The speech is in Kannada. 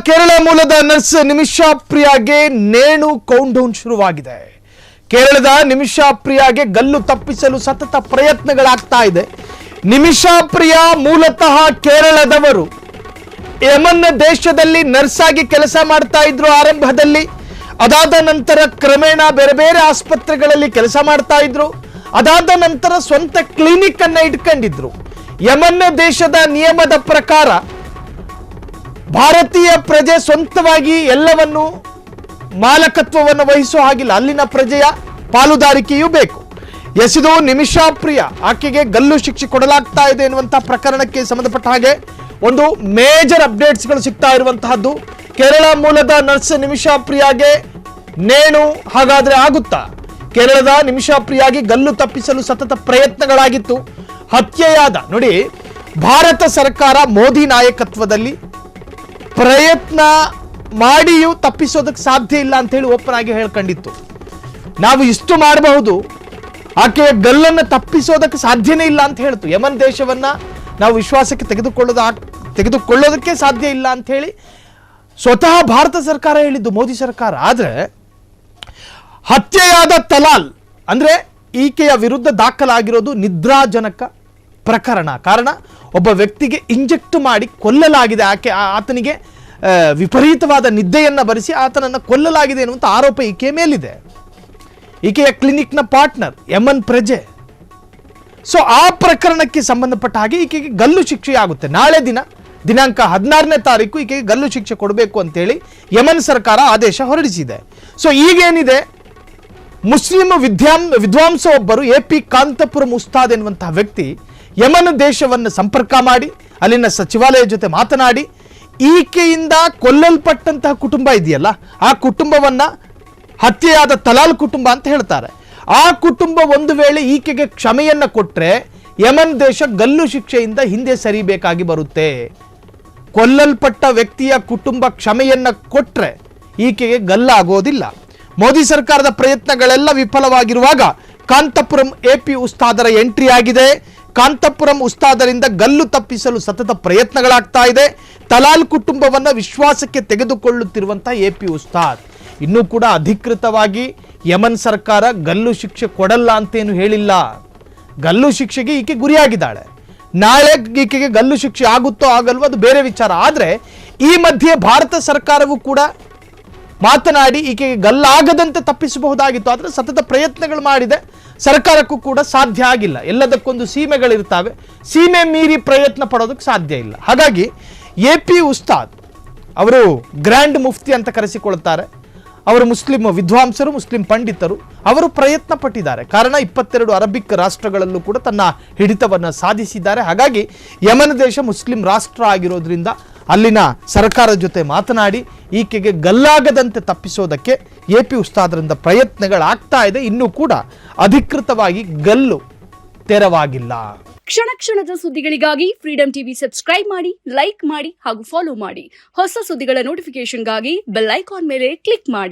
ಕೇರಳ ಮೂಲದ ನರ್ಸ್ ನಿಮಿಷಾ ಪ್ರಿಯಾಗೆ ನೇಣು ಕೌಂಟ್ಡೌನ್ ಶುರುವಾಗಿದೆ. ಕೇರಳದ ನಿಮಿಷಾ ಪ್ರಿಯಾಗೆ ಗಲ್ಲು ತಪ್ಪಿಸಲು ಸತತ ಪ್ರಯತ್ನಗಳಾಗ್ತಾ ಇದೆ. ನಿಮಿಷಾ ಪ್ರಿಯಾ ಮೂಲತಃ ಕೇರಳದವರು. ಯಮನ್ ದೇಶದಲ್ಲಿ ನರ್ಸ್ ಆಗಿ ಕೆಲಸ ಮಾಡ್ತಾ ಇದ್ರು ಆರಂಭದಲ್ಲಿ. ಅದಾದ ನಂತರ ಕ್ರಮೇಣ ಬೇರೆ ಬೇರೆ ಆಸ್ಪತ್ರೆಗಳಲ್ಲಿ ಕೆಲಸ ಮಾಡ್ತಾ ಇದ್ರು. ಅದಾದ ನಂತರ ಸ್ವಂತ ಕ್ಲಿನಿಕ್ ಅನ್ನ ಇಟ್ಕೊಂಡಿದ್ರು. ಯಮನ್ ದೇಶದ ನಿಯಮದ ಪ್ರಕಾರ ಭಾರತೀಯ ಪ್ರಜೆ ಸ್ವಂತವಾಗಿ ಎಲ್ಲವನ್ನು ಮಾಲಕತ್ವವನ್ನು ವಹಿಸುವ ಹಾಗಿಲ್ಲ. ಅಲ್ಲಿನ ಪ್ರಜೆಯ ಪಾಲುದಾರಿಕೆಯೂ ಬೇಕು. ಎಸೆದು ನಿಮಿಷಾ ಪ್ರಿಯಾ ಆಕೆಗೆ ಗಲ್ಲು ಶಿಕ್ಷೆ ಕೊಡಲಾಗ್ತಾ ಇದೆ ಎನ್ನುವಂತಹ ಪ್ರಕರಣಕ್ಕೆ ಸಂಬಂಧಪಟ್ಟ ಹಾಗೆ ಒಂದು ಮೇಜರ್ ಅಪ್ಡೇಟ್ಸ್ಗಳು ಸಿಗ್ತಾ ಇರುವಂತಹದ್ದು. ಕೇರಳ ಮೂಲದ ನರ್ಸ್ ನಿಮಿಷಾ ಪ್ರಿಯಾಗೆ ನೇಣು ಹಾಗಾದ್ರೆ ಆಗುತ್ತಾ? ಕೇರಳದ ನಿಮಿಷಾ ಪ್ರಿಯಾಗೆ ಗಲ್ಲು ತಪ್ಪಿಸಲು ಸತತ ಪ್ರಯತ್ನಗಳಾಗಿತ್ತು. ಹತ್ಯೆಯಾದ ನೋಡಿ, ಭಾರತ ಸರ್ಕಾರ ಮೋದಿ ನಾಯಕತ್ವದಲ್ಲಿ ಪ್ರಯತ್ನ ಮಾಡಿಯೂ ತಪ್ಪಿಸೋದಕ್ಕೆ ಸಾಧ್ಯ ಇಲ್ಲ ಅಂತ ಹೇಳಿ ಓಪನ್ ಆಗಿ ಹೇಳ್ಕೊಂಡಿತ್ತು. ನಾವು ಇಷ್ಟು ಮಾಡಬಹುದು, ಆಕೆಯ ಗಲ್ಲನ್ನು ತಪ್ಪಿಸೋದಕ್ಕೆ ಸಾಧ್ಯನೇ ಇಲ್ಲ ಅಂತ ಹೇಳ್ತು. ಯಮನ್ ದೇಶವನ್ನ ನಾವು ವಿಶ್ವಾಸಕ್ಕೆ ತೆಗೆದುಕೊಳ್ಳೋದಕ್ಕೆ ಸಾಧ್ಯ ಇಲ್ಲ ಅಂತ ಹೇಳಿ ಸ್ವತಃ ಭಾರತ ಸರ್ಕಾರ ಹೇಳಿದ್ದು, ಮೋದಿ ಸರ್ಕಾರ. ಆದ್ರೆ ಹತ್ಯೆಯಾದ ತಲಾಲ್ ಅಂದ್ರೆ ಈಕೆಯ ವಿರುದ್ಧ ದಾಖಲಾಗಿರೋದು ನಿದ್ರಾಜನಕ ಪ್ರಕರಣ. ಕಾರಣ, ಒಬ್ಬ ವ್ಯಕ್ತಿಗೆ ಇಂಜೆಕ್ಟ್ ಮಾಡಿ ಕೊಲ್ಲಲಾಗಿದೆ. ಆತನಿಗೆ ವಿಪರೀತವಾದ ನಿದ್ದೆಯನ್ನ ಬರೆಸಿ ಆತನನ್ನು ಕೊಲ್ಲಲಾಗಿದೆ ಎನ್ನುವಂಥ ಆರೋಪ ಈಕೆಯ ಮೇಲಿದೆ. ಈಕೆಯ ಕ್ಲಿನಿಕ್ನ ಪಾರ್ಟ್ನರ್ ಯಮನ್ ಪ್ರಜೆ. ಸೊ ಆ ಪ್ರಕರಣಕ್ಕೆ ಸಂಬಂಧಪಟ್ಟ ಹಾಗೆ ಈಕೆಗೆ ಗಲ್ಲು ಶಿಕ್ಷೆ ಆಗುತ್ತೆ. ನಾಳೆ ದಿನಾಂಕ 16ನೇ ತಾರೀಕು ಈಕೆಗೆ ಗಲ್ಲು ಶಿಕ್ಷೆ ಕೊಡಬೇಕು ಅಂತೇಳಿ ಯಮನ್ ಸರ್ಕಾರ ಆದೇಶ ಹೊರಡಿಸಿದೆ. ಸೊ ಈಗೇನಿದೆ, ಮುಸ್ಲಿಂ ವಿದ್ವಾಂಸ ಒಬ್ಬರು AP ಕಾಂತಪುರಂ ಉಸ್ತಾದ್ ಎನ್ನುವಂತಹ ವ್ಯಕ್ತಿ ಯಮನ್ ದೇಶವನ್ನು ಸಂಪರ್ಕ ಮಾಡಿ ಅಲ್ಲಿನ ಸಚಿವಾಲಯ ಜೊತೆ ಮಾತನಾಡಿ ಈಕೆಯಿಂದ ಕೊಲ್ಲಲ್ಪಟ್ಟಂತಹ ಕುಟುಂಬ ಇದೆಯಲ್ಲ, ಆ ಕುಟುಂಬವನ್ನ ಹತ್ಯೆಯಾದ ತಲಾಲ್ ಕುಟುಂಬ ಅಂತ ಹೇಳ್ತಾರೆ. ಆ ಕುಟುಂಬ ಒಂದು ವೇಳೆ ಈಕೆಗೆ ಕ್ಷಮೆಯನ್ನ ಕೊಟ್ರೆ ಯಮನ್ ದೇಶ ಗಲ್ಲು ಶಿಕ್ಷೆಯಿಂದ ಹಿಂದೆ ಸರಿಬೇಕಾಗಿ ಬರುತ್ತೆ. ಕೊಲ್ಲಲ್ಪಟ್ಟ ವ್ಯಕ್ತಿಯ ಕುಟುಂಬ ಕ್ಷಮೆಯನ್ನ ಕೊಟ್ರೆ ಈಕೆಗೆ ಗಲ್ಲಾಗೋದಿಲ್ಲ. ಮೋದಿ ಸರ್ಕಾರದ ಪ್ರಯತ್ನಗಳೆಲ್ಲ ವಿಫಲವಾಗಿರುವಾಗ ಕಾಂತಪುರಂ AP ಉಸ್ತಾದರ ಎಂಟ್ರಿ ಆಗಿದೆ. ಕಾಂತಪುರಂ ಉಸ್ತಾದರಿಂದ ಗಲ್ಲು ತಪ್ಪಿಸಲು ಸತತ ಪ್ರಯತ್ನಗಳಾಗ್ತಾ ಇದೆ. ತಲಾಲ್ ಕುಟುಂಬವನ್ನ ವಿಶ್ವಾಸಕ್ಕೆ ತೆಗೆದುಕೊಳ್ಳುತ್ತಿರುವಂತಹ AP ಉಸ್ತಾದ್ ಇನ್ನೂ ಕೂಡ ಅಧಿಕೃತವಾಗಿ ಯಮನ್ ಸರ್ಕಾರ ಗಲ್ಲು ಶಿಕ್ಷೆ ಕೊಡಲ್ಲ ಅಂತೇನು ಹೇಳಿಲ್ಲ. ಗಲ್ಲು ಶಿಕ್ಷೆಗೆ ಈಕೆ ಗುರಿಯಾಗಿದ್ದಾಳೆ. ನಾಳೆ ಈಕೆಗೆ ಗಲ್ಲು ಶಿಕ್ಷೆ ಆಗುತ್ತೋ ಆಗಲ್ವೋ ಅದು ಬೇರೆ ವಿಚಾರ. ಆದರೆ ಈ ಮಧ್ಯೆ ಭಾರತ ಸರ್ಕಾರವು ಕೂಡ ಮಾತನಾಡಿ ಈಕೆಗೆ ಗಲ್ಲಾಗದಂತೆ ತಪ್ಪಿಸಬಹುದಾಗಿತ್ತು. ಆದರೆ ಸತತ ಪ್ರಯತ್ನಗಳು ಮಾಡಿದೆ, ಸರ್ಕಾರಕ್ಕೂ ಕೂಡ ಸಾಧ್ಯ ಆಗಿಲ್ಲ. ಎಲ್ಲದಕ್ಕೊಂದು ಸೀಮೆಗಳಿರ್ತಾವೆ, ಸೀಮೆ ಮೀರಿ ಪ್ರಯತ್ನ ಪಡೋದಕ್ಕೆ ಸಾಧ್ಯ ಇಲ್ಲ. ಹಾಗಾಗಿ AP ಉಸ್ತಾದ್ ಅವರು ಗ್ರ್ಯಾಂಡ್ ಮುಫ್ತಿ ಅಂತ ಕರೆಸಿಕೊಳ್ತಾರೆ. ಅವರು ಮುಸ್ಲಿಂ ವಿದ್ವಾಂಸರು, ಮುಸ್ಲಿಂ ಪಂಡಿತರು. ಅವರು ಪ್ರಯತ್ನ ಪಟ್ಟಿದ್ದಾರೆ. ಕಾರಣ 22 ಅರಬಿಕ್ ರಾಷ್ಟ್ರಗಳಲ್ಲೂ ಕೂಡ ತನ್ನ ಹಿಡಿತವನ್ನು ಸಾಧಿಸಿದ್ದಾರೆ. ಹಾಗಾಗಿ ಯಮನ್ ದೇಶ ಮುಸ್ಲಿಂ ರಾಷ್ಟ್ರ ಆಗಿರೋದ್ರಿಂದ ಅಲ್ಲಿನ ಸರ್ಕಾರದ ಜೊತೆ ಮಾತನಾಡಿ ಈಕೆಗೆ ಗಲ್ಲಾಗದಂತೆ ತಪ್ಪಿಸೋದಕ್ಕೆ AP ಉಸ್ತಾದರಿಂದ ಪ್ರಯತ್ನಗಳಾಗ್ತಾ ಇದೆ. ಇನ್ನೂ ಕೂಡ ಅಧಿಕೃತವಾಗಿ ಗಲ್ಲು ತೆರವಾಗಿಲ್ಲ. ಕ್ಷಣ ಕ್ಷಣದ ಸುದ್ದಿಗಳಿಗಾಗಿ ಫ್ರೀಡಂ ಟಿವಿ ಸಬ್ಸ್ಕ್ರೈಬ್ ಮಾಡಿ, ಲೈಕ್ ಮಾಡಿ ಹಾಗೂ ಫಾಲೋ ಮಾಡಿ. ಹೊಸ ಸುದ್ದಿಗಳ ನೋಟಿಫಿಕೇಶನ್ಗಾಗಿ ಬೆಲ್ ಐಕಾನ್ ಮೇಲೆ ಕ್ಲಿಕ್ ಮಾಡಿ.